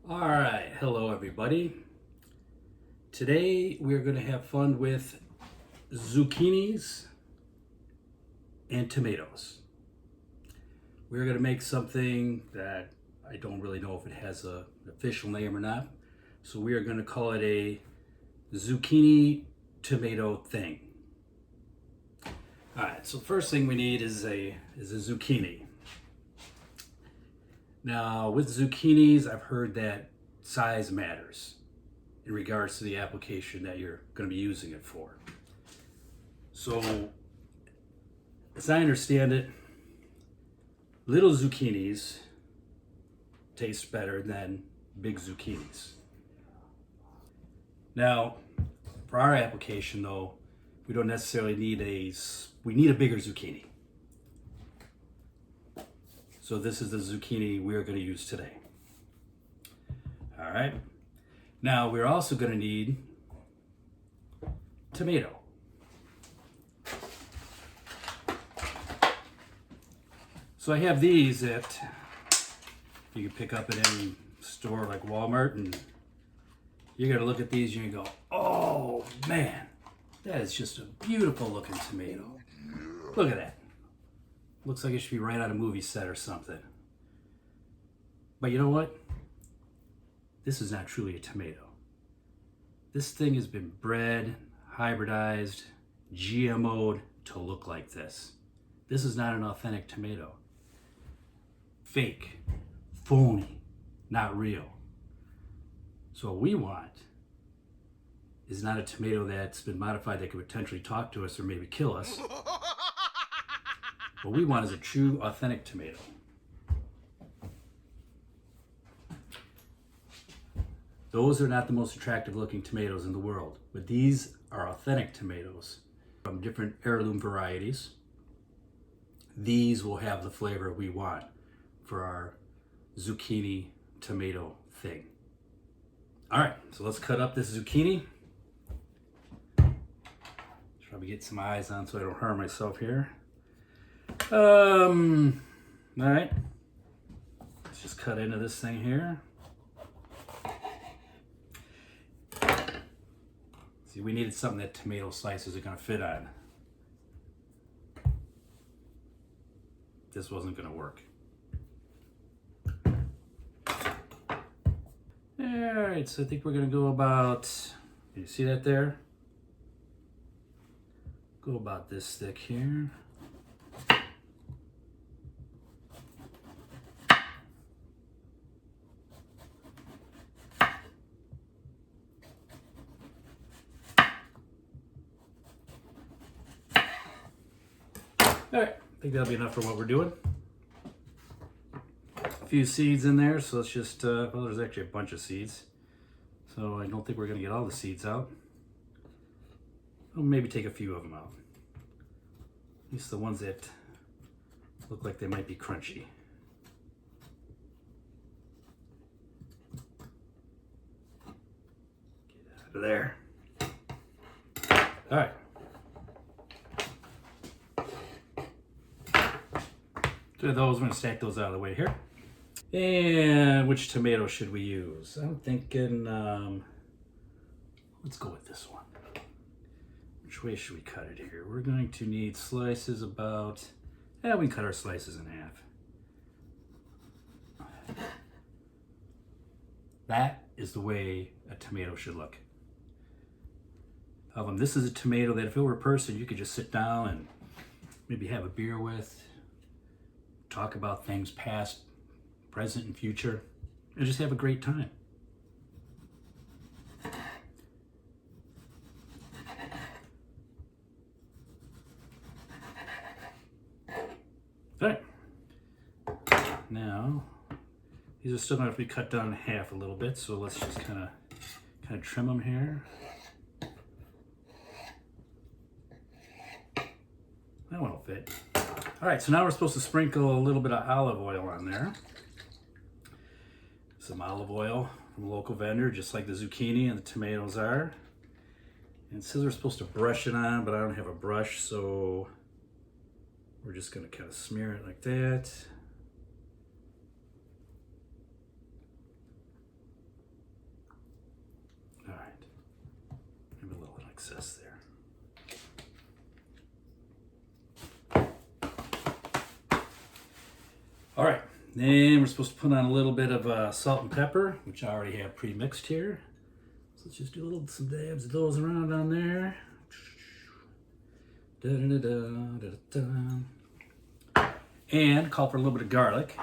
All right, hello everybody. Today we're going to have fun with zucchinis and tomatoes. We're going to make something that I don't really know if it has an official name or not. So we are going to call it a zucchini tomato thing. All right, so the first thing we need is a zucchini. Now, with zucchinis, I've heard that size matters in regards to the application that you're going to be using it for. So, as I understand it, little zucchinis taste better than big zucchinis. Now, for our application though, we don't necessarily need we need a bigger zucchini. So this is the zucchini we're going to use today. All right. Now we're also going to need tomato. So I have these that you can pick up at any store like Walmart, and you're going to look at these and you go, oh man, that is just a beautiful looking tomato. Look at that. Looks like it should be right on a movie set or something. But you know what? This is not truly a tomato. This thing has been bred, hybridized, GMO'd to look like this. This is not an authentic tomato. Fake, phony, not real. So what we want is not a tomato that's been modified that could potentially talk to us or maybe kill us. What we want is a true, authentic tomato. Those are not the most attractive looking tomatoes in the world, but these are authentic tomatoes from different heirloom varieties. These will have the flavor we want for our zucchini tomato thing. All right, so let's cut up this zucchini. Probably get some eyes on so I don't harm myself here. All right, let's just cut into this thing here. See, we needed something that tomato slices are gonna fit on. This wasn't gonna work. All right, so I think we're gonna go about, you see that there? Go about this thick here. All right, I think that'll be enough for what we're doing. A few seeds in there, so let's just, well, there's actually a bunch of seeds. So I don't think we're gonna get all the seeds out. I'll maybe take a few of them out. At least the ones that look like they might be crunchy. Get out of there. All right. So those, we're gonna stack those out of the way here. And which tomato should we use? I'm thinking, let's go with this one. Which way should we cut it here? We're going to need slices about, we can cut our slices in half. That is the way a tomato should look. This is a tomato that if it were a person, you could just sit down and maybe have a beer with, talk about things past, present, and future, and just have a great time. All right. Now, these are still going to have to be cut down in half a little bit, so let's just kind of trim them here. That one will fit. All right, so now we're supposed to sprinkle a little bit of olive oil on there. Some olive oil from a local vendor, just like the zucchini and the tomatoes are. And it says we're supposed to brush it on, but I don't have a brush, so we're just gonna kind of smear it like that. excess there. All right, then we're supposed to put on a little bit of salt and pepper, which I already have pre-mixed here. So let's just do some dabs of those around on there. Da, da, da, da, da. And call for a little bit of garlic.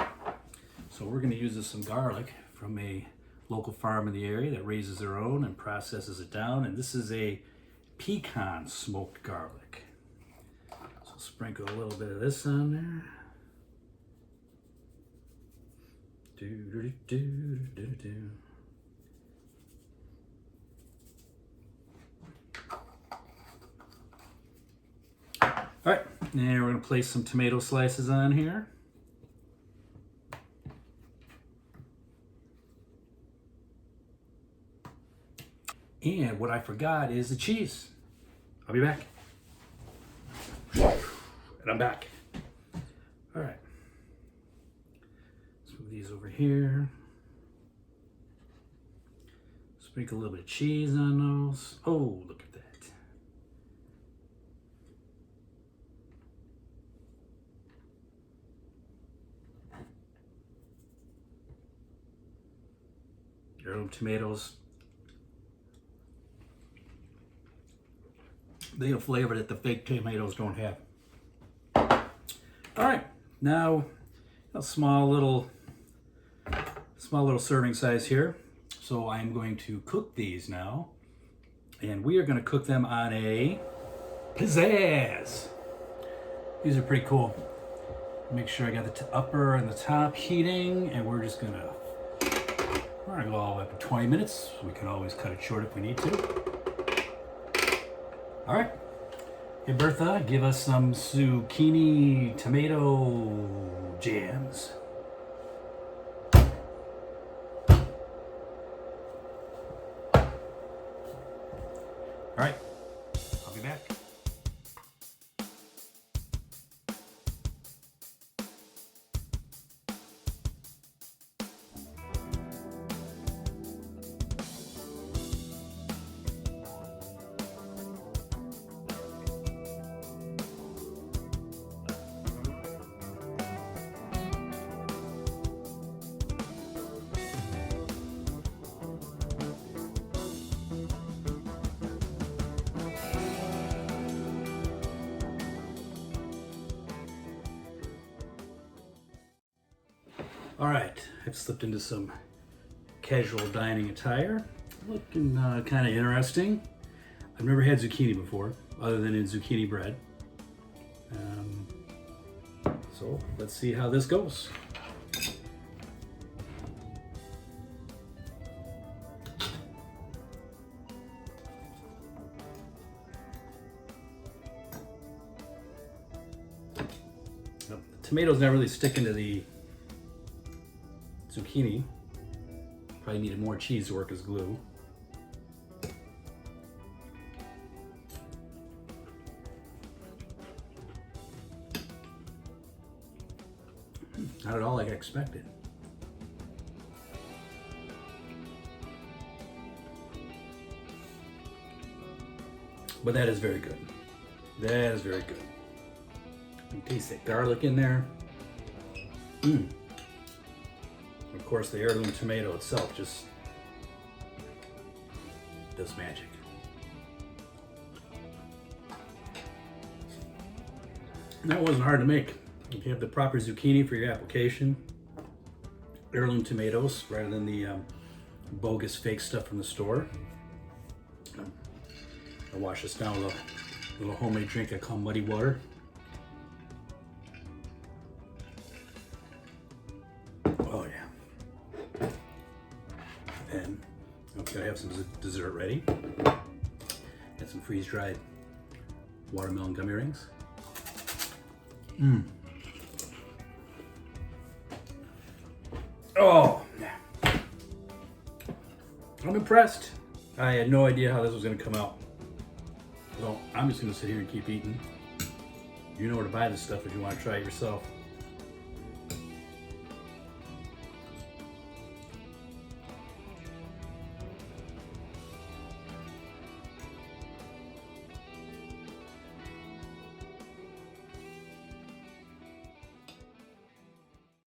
So we're going to use some garlic from a local farm in the area that raises their own and processes it down. And this is a pecan smoked garlic. So sprinkle a little bit of this on there. Do, do, do, do, do, do. All right, now we're going to place some tomato slices on here. And what I forgot is the cheese. I'll be back. And I'm back. All right. Let's move these over here. Sprinkle a little bit of cheese on those. Oh, look at that. Heirloom tomatoes. They have flavor that the fake tomatoes don't have. All right, now a small little serving size here. So I'm going to cook these now, and we are going to cook them on a pizzazz. These are pretty cool. Make sure I got the upper and the top heating, and we're gonna go all the way up to 20 minutes. We can always cut it short if we need to. All right. Hey, Bertha, give us some zucchini tomato jams. All right. I'll be back. All right, I've slipped into some casual dining attire. Looking kind of interesting. I've never had zucchini before, other than in zucchini bread. So let's see how this goes. The tomatoes not really sticking to the zucchini. Probably needed more cheese to work as glue. Not at all like I expected. But that is very good. That is very good. You can taste that garlic in there. Of course, the heirloom tomato itself just does magic. And that wasn't hard to make. If you have the proper zucchini for your application, heirloom tomatoes rather than the bogus fake stuff from the store. I wash this down with a little homemade drink I call muddy water. Oh yeah. And I'm gonna have some dessert ready. Got some freeze-dried watermelon gummy rings. Oh, yeah. I'm impressed. I had no idea how this was going to come out. So I'm just going to sit here and keep eating. You know where to buy this stuff if you want to try it yourself.